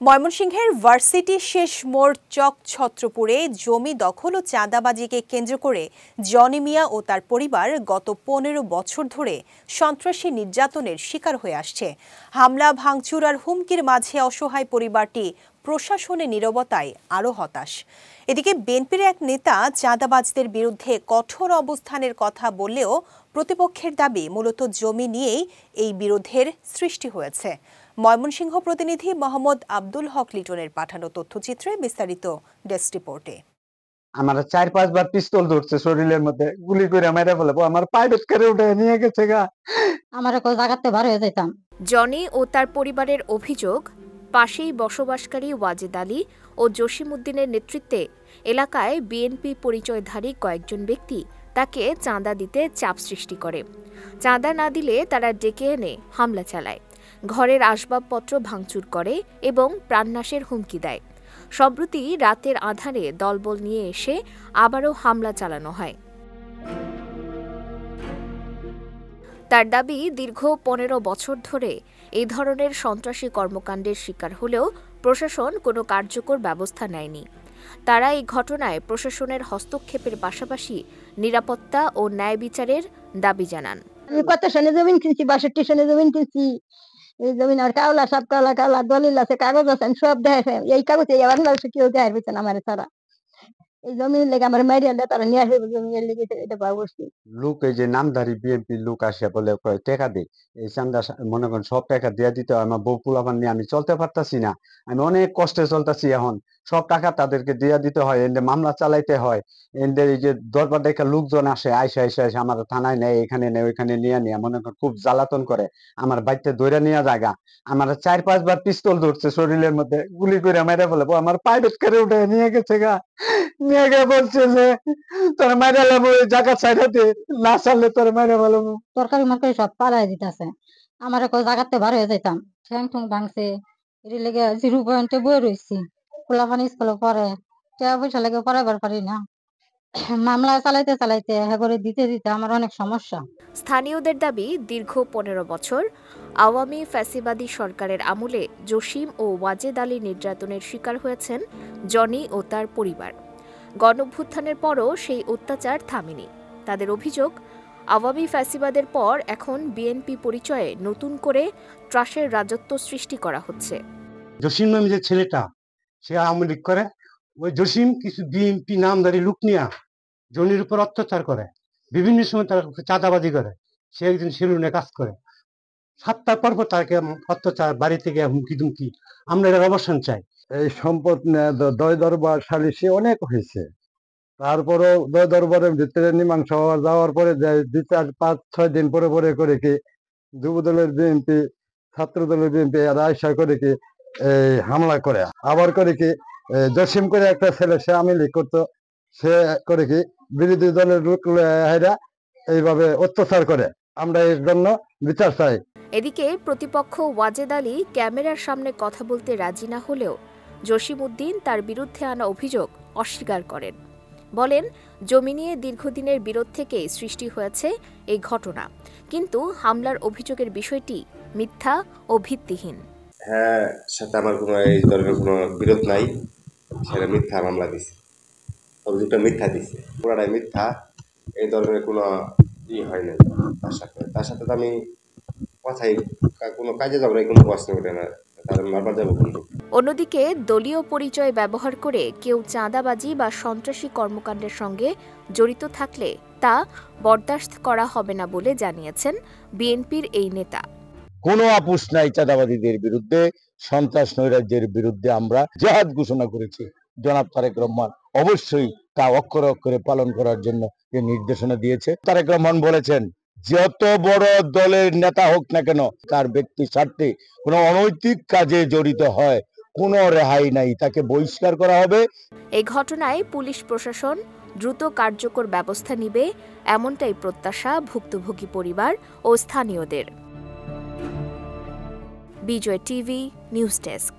ময়মনসিংহের ভার্সিটি শেষ মোড় চক ছত্রপুরে জমি দখল ও চাঁদাবাজিকে কেন্দ্র করে জনি মিয়া ও তার পরিবার গত ১৫ বছর ধরে সন্ত্রাসী নির্যাতনের শিকার হয়ে আসছে। হামলা, ভাঙচুর আর হুমকির মাঝে অসহায় পরিবারটি প্রশাসনের নীরবতায় আরও হতাশ। এদিকে বিএনপির এক নেতা চাঁদাবাজদের বিরুদ্ধে কঠোর অবস্থানের কথা বললেও প্রতিপক্ষের দাবি মূলত জমি নিয়েই এই বিরোধের সৃষ্টি হয়েছে। ময়মনসিংহ প্রতিনিধি মোহাম্মদ আব্দুল হক লিটনের পাঠানো তথ্যচিত্রে বিস্তারিত ডেস্ক রিপোর্টে। আমার ৪-৫ বার পিস্তল ধরছে শরীরের মধ্যে, গুলি করে মেরে ফেলবো, আমার প্রাইভেট কারে উঠে নিয়ে গেছে গা। আমার কই জায়গাতে বার হয়ে যেতাম। জনি ও তার পরিবারের অভিযোগ, পাশেই বসবাসকারী ওয়াজেদ আলী ও জসিমউদ্দিনের নেতৃত্বে এলাকায় বিএনপি পরিচয়ধারী কয়েকজন ব্যক্তি তাকে চাঁদা দিতে চাপ সৃষ্টি করে। চাঁদা না দিলে তারা ডেকে এনে হামলা চালায়, ঘরের আসবাবপত্র ভাঙচুর করে এবং প্রাণনাশের হুমকি দেয়। সম্প্রতি রাতের আঁধারে দলবল নিয়ে এসে আবারও হামলা চালানো হয়। তার দাবি, দীর্ঘ ১৫ বছর ধরে এই ধরনের সন্ত্রাসী কর্মকাণ্ডের শিকার হলেও প্রশাসন কোনো কার্যকর ব্যবস্থা নেয়নি। তারা এই ঘটনায় প্রশাসনের হস্তক্ষেপের পাশাপাশি নিরাপত্তা ও ন্যায় বিচারের দাবি জানান। আমি কত সনে জমিন কিনছি, ৬২ সনে জমিন কিনছি। এই জমিন আর কাওলা সব কাওলা দলিল আছে, কাগজ আছে, সব দেখে। এই কাগজে আবার কেউ দেখার পেছে না আমার ছাড়া। এই জমির লেগে আমার মাইরিয়ালে তারা নিয়ে আসবে, জমির লেগে এটা পাবছি। লোক এই যে নামধারী বিএনপি লোক আসে বলে টাকা দে, এই চান্দা মনে করেন সব টাকা দিয়ে দিতে হয়। আমার বউ পোলাপান নিয়ে আমি চলতে পারতাছি না, আমি অনেক কষ্টে চলতেছি। এখন সব টাকা তাদেরকে দিয়ে দিতে হয়, এদের মামলা চালাইতে হয়। এদের এই যে দরবার দেখা লোকজন আসে, আইসা আমার থানায় নেয়, এখানে নেয়, ওইখানে নিয়ে মনে করেন খুব জ্বালাতন করে। আমার বাড়িতে দৌড়া নিয়ে জায়গা, আমার ৪-৫ বার পিস্তল ধরছে শরীরের মধ্যে, গুলি করে মেরে ফেলবো, আমার প্রাইভেট কারে উঠে নিয়ে গেছে গা। নিয়ে গিয়ে বলছে যে তোর মাইরা লাবো, এই জায়গা ছাইড়াতে না ছাড়লে তোর মাইরা ফেলবো। তরকারি মরকারি সব পালাই দিতেছে। আমার কই জায়গাতে বার হয়ে যেতাম। ঠ্যাং ঠুং ভাঙছে, এর লেগে 0 পয়েন্টে বই রয়েছি। পোলাপানি স্কুলে পড়ে, টাকা পয়সা লেগে পড়াবার পারি না। মামলা চালাইতে করে দিতে আমার অনেক সমস্যা। স্থানীয়দের দাবি, দীর্ঘ ১৫ বছর আওয়ামী ফ্যাসিবাদী সরকারের আমলে জসিম ও ওয়াজেদ আলী নির্যাতনের শিকার হয়েছেন জনি ও তার পরিবার। গণঅভ্যুত্থানের পরও সেই অত্যাচার থামেনি। তাদের অভিযোগ, আওয়ামী ফ্যাসিবাদের পর এখন বিএনপি পরিচয়ে নতুন করে ত্রাসের রাজত্ব সৃষ্টি করা হচ্ছে। জসিম নামে যে ছেলেটা, সে আওয়ামী লীগ করে, ওই জসিম কিছু বিএনপি নামধারী লোক নিয়ে জনির উপর অত্যাচার করে, বিভিন্ন সময় তার চাঁদাবাজি করে। সে একজন সেলুনে কাজ করে, 7টার পর তাকে অত্যাচার, বাড়ি থেকে হুমকি দুমকি। আমরা এর অবসান চাই। এই সম্পদ দয় দরবার সালিশি অনেক হয়েছে, তারপরও দয় দরবারের ভিতরে মীমাংসা হওয়া যাওয়ার পরে 2-4-5-6 দিন পরে করে কি যুব দলের বিএনপি, ছাত্র দলের বিএনপি এরা আশা করে কি এই হামলা করে। আবার করে কি জসিম করে একটা ছেলে, সে আওয়ামী লীগ করতো, সে করে কি বিরোধী দলের লোক এইভাবে অত্যাচার করে। আমরা এর জন্য বিচার চাই। এদিকে প্রতিপক্ষ ওয়াজেদ আলী ক্যামেরার সামনে কথা বলতে রাজি না হলেও জসিমউদ্দিন তার বিরুদ্ধে আনা অভিযোগ অস্বীকার করেন। বলেন, জমি নিয়ে দীর্ঘদিনের বিরোধ থেকে সৃষ্টি হয়েছে এই ঘটনা, কিন্তু হামলার অভিযোগের বিষয়টি মিথ্যা ও ভিত্তিহীন। হ্যাঁ, সাথে আমার কোনো এই ধরনের কোনো বিরোধ নাই, সেটা মিথ্যা মামলা দিছে, অভিযোগটা মিথ্যা দিছে, পুরাটাই মিথ্যা। এই ধরনের কোনো হয় নাই তার সাথে তো আমি কথাই, কোনো কাজে ঝগড়ায় কোনো প্রশ্ন ওঠে না, তার মারবার যাবো কিন্তু। অন্যদিকে দলীয় পরিচয় ব্যবহার করে কেউ চাঁদাবাজি বা সন্ত্রাসী কর্মকাণ্ডের সঙ্গে জড়িত থাকলে তা বরদাস্ত করা হবে না বলে জানিয়েছেন বিএনপির এই নেতা। কোনো আপোষ নাই চাঁদাবাদীদের বিরুদ্ধে, সন্ত্রাস নৈরাজ্যের বিরুদ্ধে আমরা জিহাদ ঘোষণা করেছি। জনাব তারেক রহমান অবশ্যই তা অক্ষরে অক্ষরে পালন করার জন্য যে নির্দেশনা দিয়েছে। তারেক রহমান বলেছেন, যত বড় দলের নেতা হোক না কেন, তার ব্যক্তি স্বার্থে কোনো অনৈতিক কাজে জড়িত হয়, কোনো রেহাই নাই, তাকে বহিষ্কার করা হবে। এই ঘটনায় পুলিশ প্রশাসন দ্রুত কার্যকর ব্যবস্থা নিবে, এমনটাই প্রত্যাশা ভুক্তভোগী পরিবার ও স্থানীয়দের। বিজয় টিভি নিউজ ডেস্ক।